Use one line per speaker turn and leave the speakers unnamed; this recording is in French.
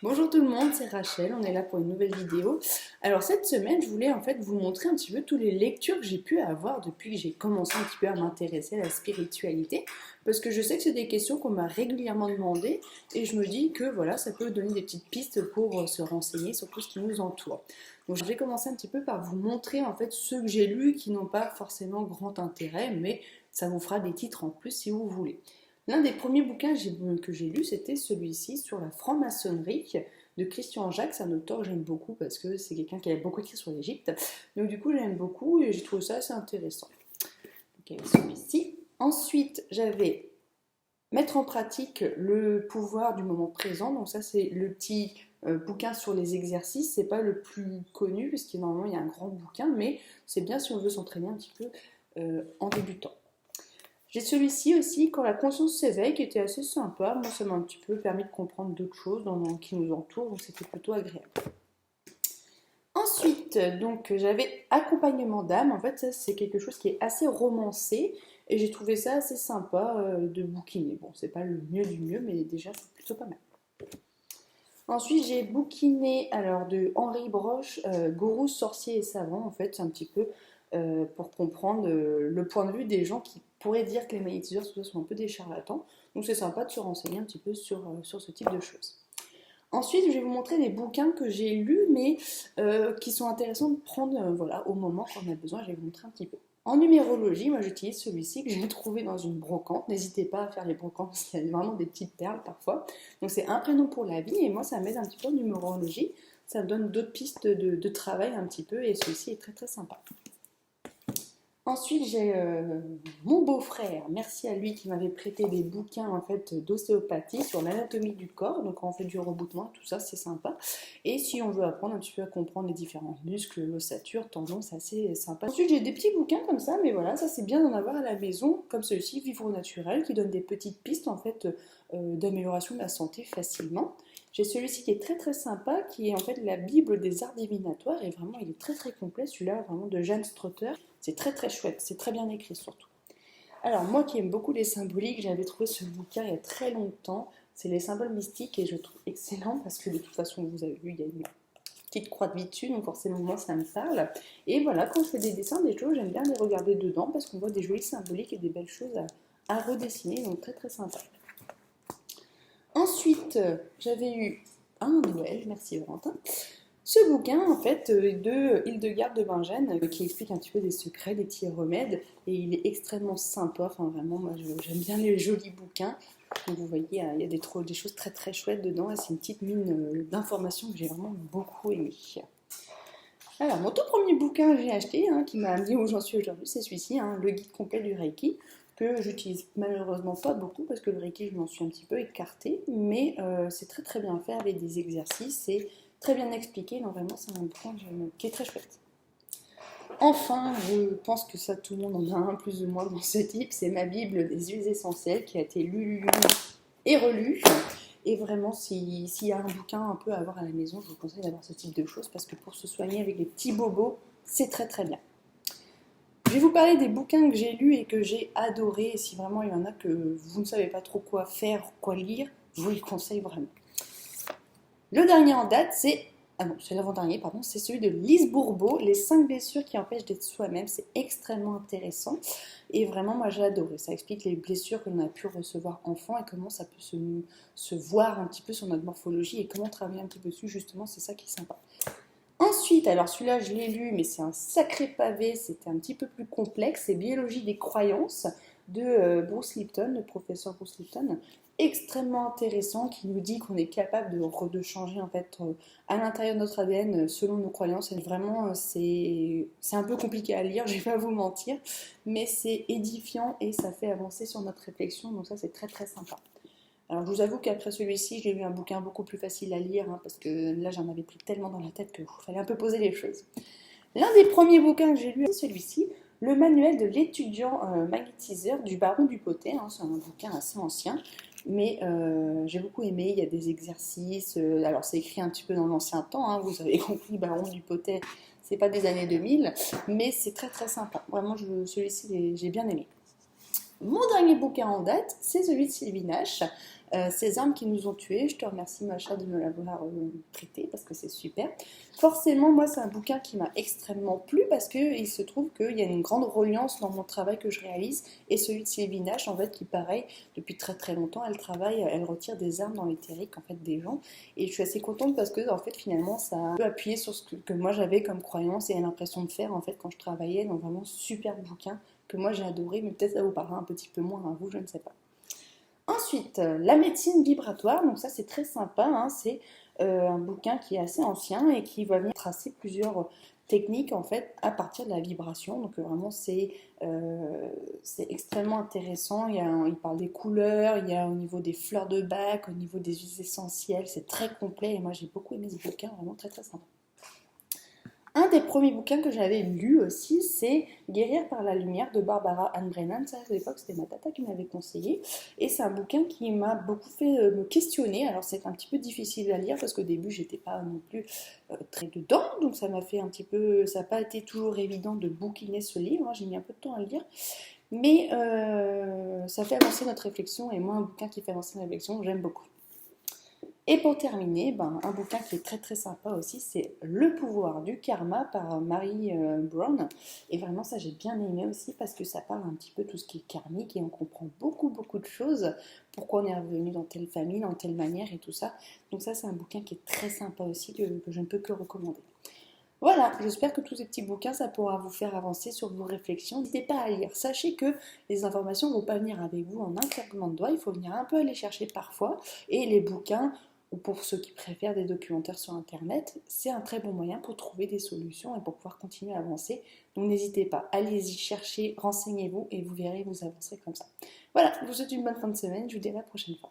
Bonjour tout le monde, c'est Rachel, on est là pour une nouvelle vidéo. Alors cette semaine, je voulais en fait vous montrer un petit peu toutes les lectures que j'ai pu avoir depuis que j'ai commencé un petit peu à m'intéresser à la spiritualité, parce que je sais que c'est des questions qu'on m'a régulièrement demandées, et je me dis que voilà, ça peut donner des petites pistes pour se renseigner sur tout ce qui nous entoure. Donc je vais commencer un petit peu par vous montrer en fait ceux que j'ai lus qui n'ont pas forcément grand intérêt, mais ça vous fera des titres en plus si vous voulez. L'un des premiers bouquins que j'ai lu, c'était celui-ci sur la franc-maçonnerie de Christian Jacques. C'est un auteur que j'aime beaucoup parce que c'est quelqu'un qui a beaucoup écrit sur l'Égypte. Donc du coup, j'aime beaucoup et j'ai trouvé ça assez intéressant. Donc il y avait celui-ci. Ensuite, j'avais Mettre en pratique le pouvoir du moment présent. Donc ça, c'est le petit bouquin sur les exercices. C'est pas le plus connu puisqu'il normalement il y a un grand bouquin, mais c'est bien si on veut s'entraîner un petit peu en débutant. J'ai celui-ci aussi, Quand la conscience s'éveille, qui était assez sympa. Moi, ça m'a un petit peu permis de comprendre d'autres choses qui nous entourent, donc c'était plutôt agréable. Ensuite, donc j'avais Accompagnement d'âme. En fait, ça, c'est quelque chose qui est assez romancé et j'ai trouvé ça assez sympa de bouquiner. Bon, c'est pas le mieux du mieux, mais déjà, c'est plutôt pas mal. Ensuite, j'ai bouquiné alors de Henri Broche, Gourou, sorcier et savant. En fait, c'est un petit peu pour comprendre le point de vue des gens qui pourraient dire que les magnétiseurs sont un peu des charlatans. Donc c'est sympa de se renseigner un petit peu sur ce type de choses. Ensuite, je vais vous montrer des bouquins que j'ai lus, mais qui sont intéressants de prendre voilà, au moment quand on a besoin. Je vais vous montrer un petit peu. En numérologie, moi j'utilise celui-ci que j'ai trouvé dans une brocante. N'hésitez pas à faire les brocantes parce qu'il y a vraiment des petites perles parfois. Donc c'est un prénom pour la vie et moi ça m'aide un petit peu en numérologie. Ça me donne d'autres pistes de travail un petit peu et celui-ci est très très sympa. Ensuite, j'ai mon beau-frère, merci à lui qui m'avait prêté des bouquins en fait d'ostéopathie sur l'anatomie du corps. Donc quand on fait du reboutement, tout ça, c'est sympa. Et si on veut apprendre un petit peu à comprendre les différents muscles, l'ossature, tendons, c'est assez sympa. Ensuite, j'ai des petits bouquins comme ça, mais voilà, ça c'est bien d'en avoir à la maison, comme celui-ci, Vivre au naturel, qui donne des petites pistes en fait d'amélioration de la santé facilement. J'ai celui-ci qui est très très sympa, qui est en fait la Bible des arts divinatoires, et vraiment il est très très complet, celui-là vraiment de Jeanne Strotter. C'est très très chouette, c'est très bien écrit surtout. Alors moi qui aime beaucoup les symboliques, j'avais trouvé ce bouquin il y a très longtemps, c'est les symboles mystiques et je le trouve excellent parce que de toute façon vous avez vu, il y a une petite croix de vie dessus, donc forcément moi ça me parle. Et voilà, quand je fais des dessins, des choses, j'aime bien les regarder dedans parce qu'on voit des jolis symboliques et des belles choses à redessiner, donc très très sympa. Ensuite, j'avais eu un Noël, merci Valentin. Ce bouquin, en fait, de Hildegarde de Bingen, qui explique un petit peu des secrets, des petits remèdes, et il est extrêmement sympa. Enfin, vraiment, moi, j'aime bien les jolis bouquins. Donc, vous voyez, il y a des choses très très chouettes dedans, et c'est une petite mine d'informations que j'ai vraiment beaucoup aimé. Alors, mon tout premier bouquin que j'ai acheté, qui m'a amené où j'en suis aujourd'hui, c'est celui-ci, le guide complet du Reiki, que j'utilise malheureusement pas beaucoup parce que le Reiki, je m'en suis un petit peu écartée, mais c'est très très bien fait avec des exercices, c'est très bien expliqué, donc vraiment c'est un bouquin qui est très chouette. Enfin, je pense que ça tout le monde en a un plus ou moins dans ce type, c'est ma Bible des huiles essentielles qui a été lue et relue. Et vraiment, s'il y a un bouquin un peu à avoir à la maison, je vous conseille d'avoir ce type de choses parce que pour se soigner avec les petits bobos, c'est très très bien. Je vais vous parler des bouquins que j'ai lus et que j'ai adorés. Et si vraiment il y en a que vous ne savez pas trop quoi faire, quoi lire, je vous les conseille vraiment. Le dernier en date, c'est l'avant-dernier, pardon, c'est celui de Lise Bourbeau, Les 5 blessures qui empêchent d'être soi-même. C'est extrêmement intéressant et vraiment, moi j'ai adoré. Ça explique les blessures que l'on a pu recevoir enfant et comment ça peut se voir un petit peu sur notre morphologie et comment travailler un petit peu dessus, justement, c'est ça qui est sympa. Ensuite, alors celui-là je l'ai lu, mais c'est un sacré pavé, c'était un petit peu plus complexe, c'est Biologie des croyances de Bruce Lipton, le professeur Bruce Lipton, extrêmement intéressant, qui nous dit qu'on est capable de changer en fait à l'intérieur de notre ADN selon nos croyances. Et vraiment, c'est un peu compliqué à lire, je vais pas vous mentir, mais c'est édifiant et ça fait avancer sur notre réflexion, donc ça c'est très très sympa. Alors je vous avoue qu'après celui-ci, j'ai lu un bouquin beaucoup plus facile à lire, parce que là j'en avais pris tellement dans la tête qu'il fallait un peu poser les choses. L'un des premiers bouquins que j'ai lu, c'est celui-ci, Le manuel de l'étudiant magnétiseur du baron du Potet. C'est un bouquin assez ancien, mais j'ai beaucoup aimé, il y a des exercices, alors c'est écrit un petit peu dans l'ancien temps, vous avez compris, baron du Potet, c'est pas des années 2000, mais c'est très très sympa. Vraiment, celui-ci, j'ai bien aimé. Mon dernier bouquin en date, c'est celui de Sylvie Nash, Ces armes qui nous ont tués. Je te remercie Macha de me l'avoir prêté parce que c'est super. Forcément, moi, c'est un bouquin qui m'a extrêmement plu parce qu'il se trouve qu'il y a une grande reliance dans mon travail que je réalise et celui de Sylvie Nash, en fait, qui pareil, depuis très très longtemps, elle travaille, elle retire des armes dans l'éthérique, en fait, des gens. Et je suis assez contente parce que, en fait, finalement, ça a un peu appuyé sur ce que moi j'avais comme croyance et l'impression de faire, en fait, quand je travaillais dans vraiment super bouquin que moi j'ai adoré, mais peut-être ça vous parlera un petit peu moins à vous, je ne sais pas. Ensuite, la médecine vibratoire, donc ça c'est très sympa, hein, c'est un bouquin qui est assez ancien et qui va venir tracer plusieurs techniques en fait à partir de la vibration. Donc vraiment c'est extrêmement intéressant. Il parle des couleurs, il y a au niveau des fleurs de bac, au niveau des huiles essentielles, c'est très complet et moi j'ai beaucoup aimé ce bouquin, vraiment très très sympa. Un des premiers bouquins que j'avais lu aussi, c'est Guérir par la lumière de Barbara Ann Brennan. Ça, à l'époque, c'était ma tata qui m'avait conseillé. Et c'est un bouquin qui m'a beaucoup fait me questionner. Alors, c'est un petit peu difficile à lire parce qu'au début, j'étais pas non plus très dedans. Donc, ça m'a fait un petit peu. Ça n'a pas été toujours évident de bouquiner ce livre, hein. J'ai mis un peu de temps à le lire. Mais ça fait avancer notre réflexion. Et moi, un bouquin qui fait avancer notre réflexion, j'aime beaucoup. Et pour terminer, un bouquin qui est très très sympa aussi, c'est Le pouvoir du karma par Mary Brown. Et vraiment ça j'ai bien aimé aussi parce que ça parle un petit peu de tout ce qui est karmique et on comprend beaucoup beaucoup de choses. Pourquoi on est revenu dans telle famille, dans telle manière et tout ça. Donc ça c'est un bouquin qui est très sympa aussi que je ne peux que recommander. Voilà, j'espère que tous ces petits bouquins, ça pourra vous faire avancer sur vos réflexions. N'hésitez pas à lire. Sachez que les informations ne vont pas venir avec vous en un claquement de doigts. Il faut venir un peu aller chercher parfois. Et les bouquins, ou pour ceux qui préfèrent des documentaires sur Internet, c'est un très bon moyen pour trouver des solutions et pour pouvoir continuer à avancer. Donc n'hésitez pas, allez-y, cherchez, renseignez-vous et vous verrez, vous avancer comme ça. Voilà, je vous souhaite une bonne fin de semaine. Je vous dis à la prochaine fois.